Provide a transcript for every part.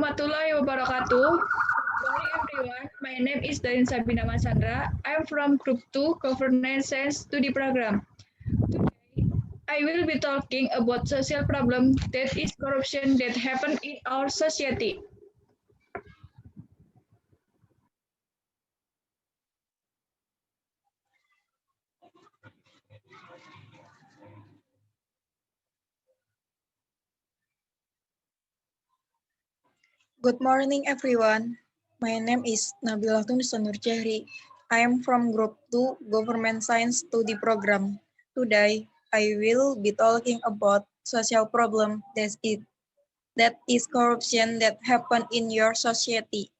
warahmatullahi wabarakatuh. Good morning everyone. My name is Darin Sabina Masandra. I'm from Group 2 Governance Science Study Program. Today, I will be talking about social problem that is corruption that happen in our society. Good morning, everyone. My name is Nabila Tunison Nurjahri. I am from Group 2 Government Science Study Program. Today, I will be talking about social problem that is corruption that happen in your society.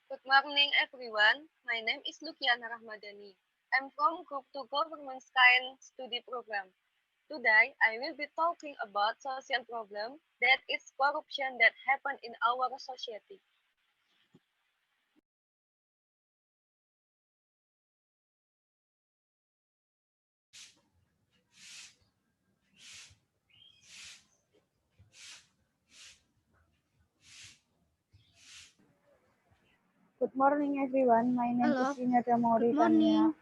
Good morning, everyone. My name is Lukiana Rahmadani. I'm from Group 2 Government Science Study Program. Today, I will be talking about social problem that is corruption that happen in our society. Good morning, everyone. My name Hello. is Inata Good Mauritania. morning,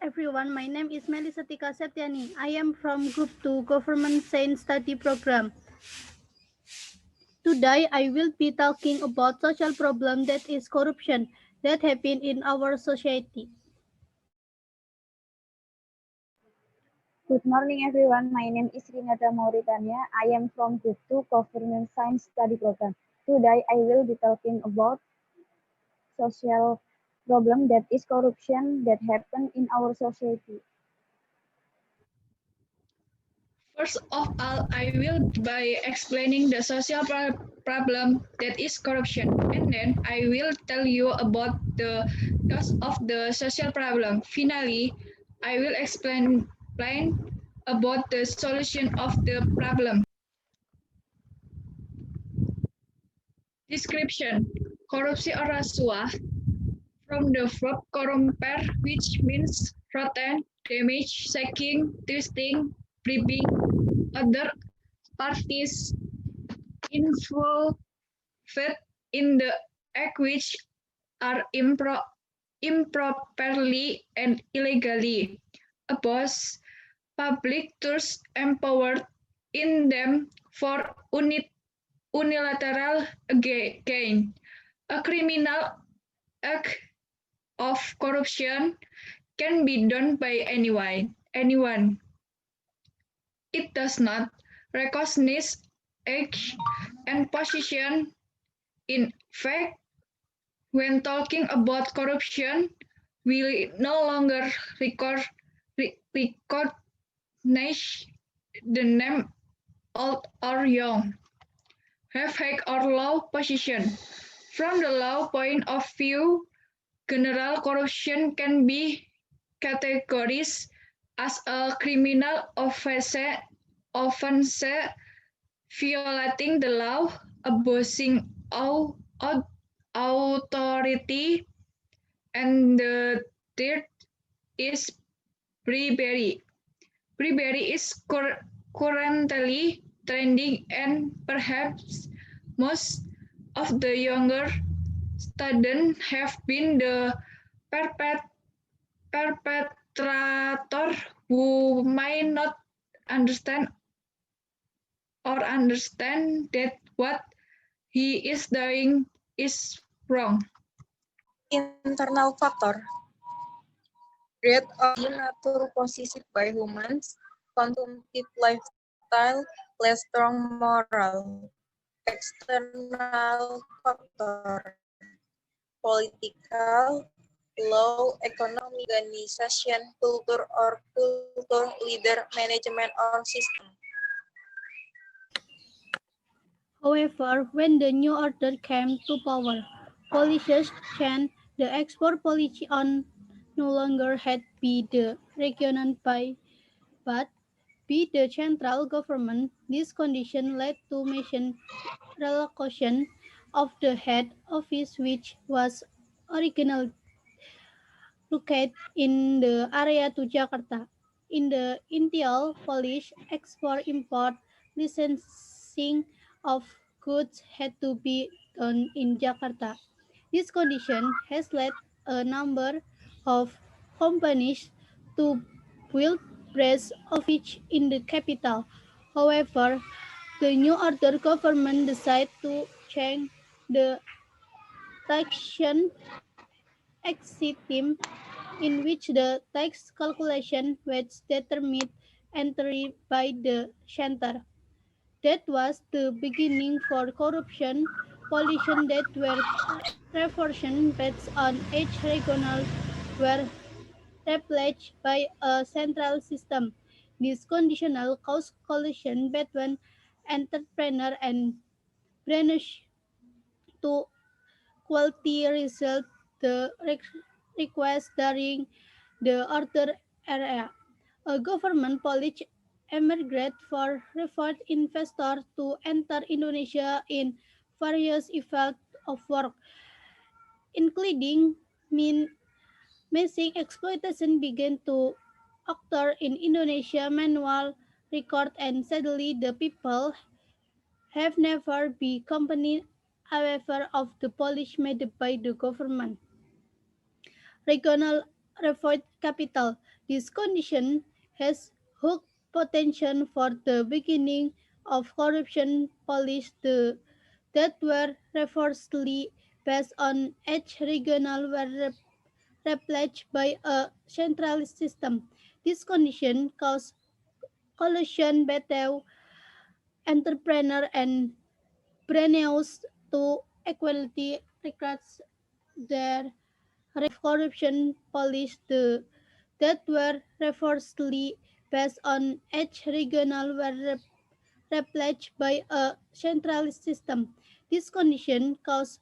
everyone. My name is Melissa Tika Septiani. I am from Group 2 Government Science Study Program. Today, I will be talking about social problem that is corruption that happen in our society. Good morning, everyone. My name is Rinata Mauritania. I am from Group 2 Government Science Study Program. Today, I will be talking about social problem that is corruption that happen in our society. First of all, I will by explaining the social problem that is corruption, and then I will tell you about the cause of the social problem. Finally, I will explain about the solution of the problem. Description: Korupsi or rasuah from the verb corromper, which means rotten, damage, shaking, twisting, bribing other parties involved in the act which are improperly and illegally. A boss, public trust empowered in them for unilateral gain. A criminal act of corruption can be done by anyone. It does not recognize age and position. In fact, when talking about corruption, we no longer recognize the name old or young, have high or low position. From the law point of view, general corruption can be categorized as a criminal offense violating the law, abusing authority, and the third is bribery. Bribery is currently trending, and perhaps most of the younger students have been the perpetrator who might not understand that what he is doing is wrong. Internal factor. Great of nature possessed by humans, consumptive lifestyle, less strong moral. External factor. Political, law, economy, organization, culture leader, management, or system. However, when the new order came to power, policies changed. The export policy on no longer had be the regional but be the central government. This condition led to mission relocation of the head office, which was originally located in the area to Jakarta. In the Intel, Polish export-import licensing of goods had to be done in Jakarta. This condition has led a number of companies to build branch offices in the capital. However, the new order government decided to change the taxation system in which the tax calculation was determined entirely by the center. That was the beginning for corruption. Politicians that were revolution based on each regional were replaced by a central system. This conditional caused collision between entrepreneur and branch to quality result the request during the order era. A government policy emerged for referred investors to enter Indonesia in various fields of work, including min massive exploitation began to occur in Indonesia manual record and sadly the people have never been company aware of the policy made by the government. Regional reform capital. This condition has hooked potential for the beginning of corruption policies that were reversely based on each regional were replaced by a centralized system. This condition caused collusion between entrepreneur and Brennus to equality regards their corruption policies that were reversely based on each regional were replaced by a centralized system. This condition caused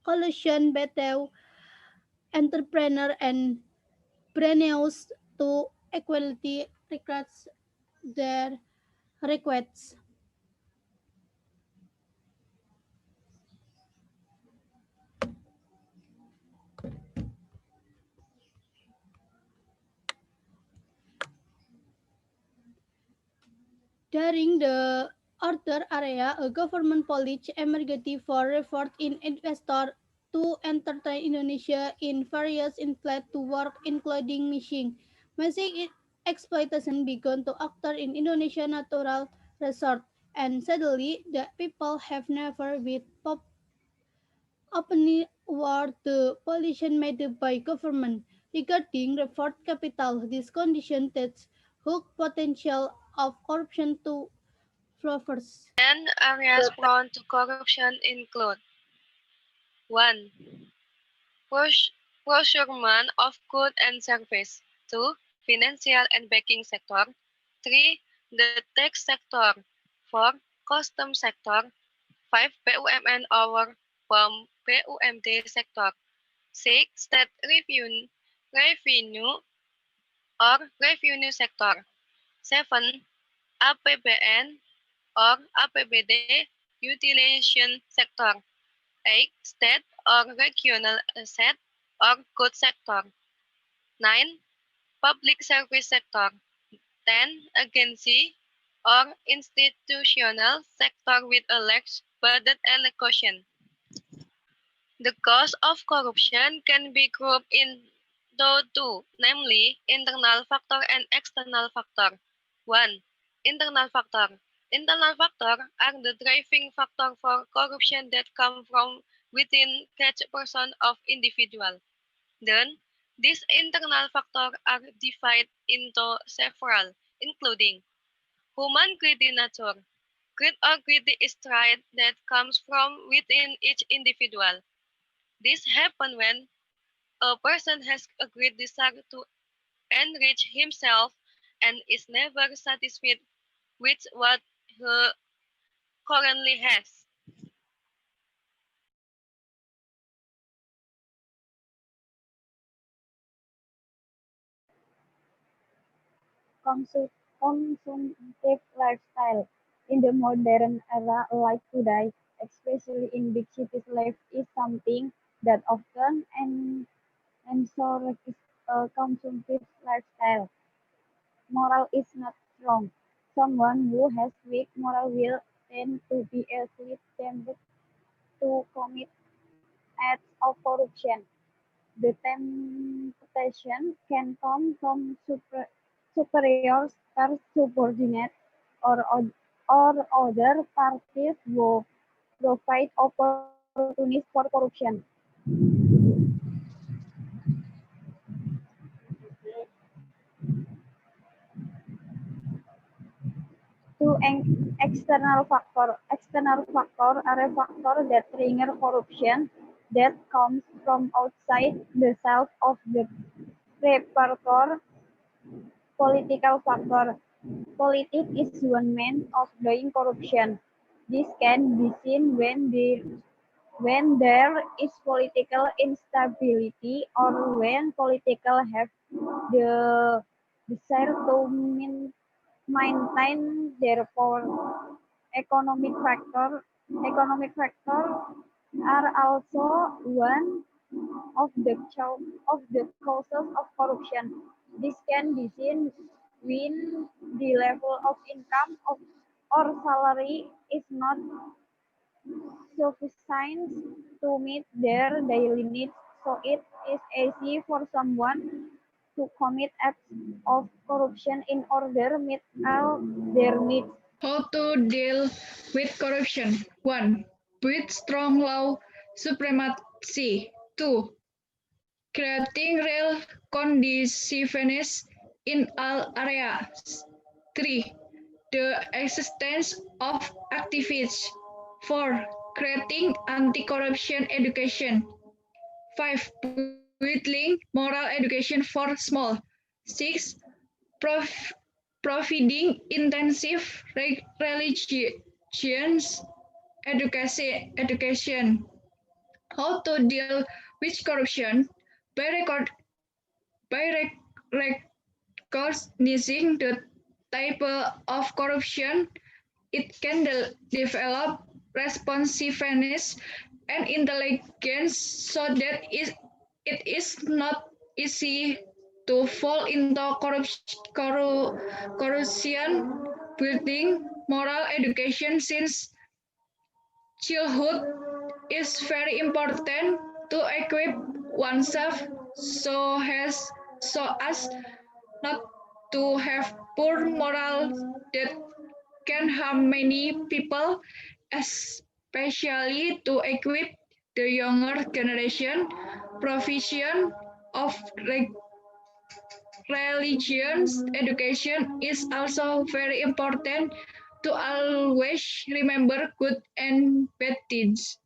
collusion between entrepreneur and Brennus to equality regards their requests. During the Arthur area, a government policy emergency for effort in investor to entertain Indonesia in various inflate to work including missing. Massive exploitation began to occur in Indonesia natural resort and sadly the people have never been openly award the policy made by government regarding report capital. This condition takes hook potential of corruption to flowers. And areas prone to corruption include 1. Procurement of goods and service. 2. Financial and banking sector. 3. The tax sector. 4. Custom sector. 5. BUMN or BUMD sector. 6. State revenue or revenue sector. 7. APBN or APBD utilization sector. 8. State or regional asset or goods sector. 9. Public service sector. 10. Agency or institutional sector with a large budget allocation. The cause of corruption can be grouped into two, namely internal factor and external factor. 1. Internal factor. Internal factor are the driving factor for corruption that come from within each person of individual. Then, these internal factors are divided into several, including human greedy nature. Greed or greedy is trait that comes from within each individual. This happens when a person has a great desire to enrich himself and is never satisfied with what he currently has. Consumptive lifestyle. In the modern era like today, especially in big cities, life is something that often encourages a consumptive lifestyle. moral is not wrong. Someone who has weak moral will tend to be easily tempted to commit acts of corruption. The temptation can come from superiors or subordinates or, or other parties who provide opportunities for corruption. To external factor are a factor that trigger corruption that comes from outside the self of the perpetrator. Political factor. Politics is one means of doing corruption. This can be seen when there is political instability or when political have the desire to maintain their power. Economic factor. Economic factor are also one of the causes of corruption. This can be seen when the level of income of or salary is not sufficient to meet their daily needs. So it is easy for someone to commit acts of corruption in order to meet all their needs. How to deal with corruption? 1. With strong law supremacy. 2. Creating real conditions in all areas. 3. The existence of activists. 4. Creating anti-corruption education. 5. Building moral education for small. 6. Prof- Providing intensive religions education. How to deal with corruption? By record by recognizing the type of corruption, it can develop responsiveness and intelligence so that it is not easy to fall into corruption. Building moral education since childhood is very important to equip oneself so as not to have poor morals that can harm many people, especially to equip the younger generation. Provision of religious education is also very important to always remember good and bad things.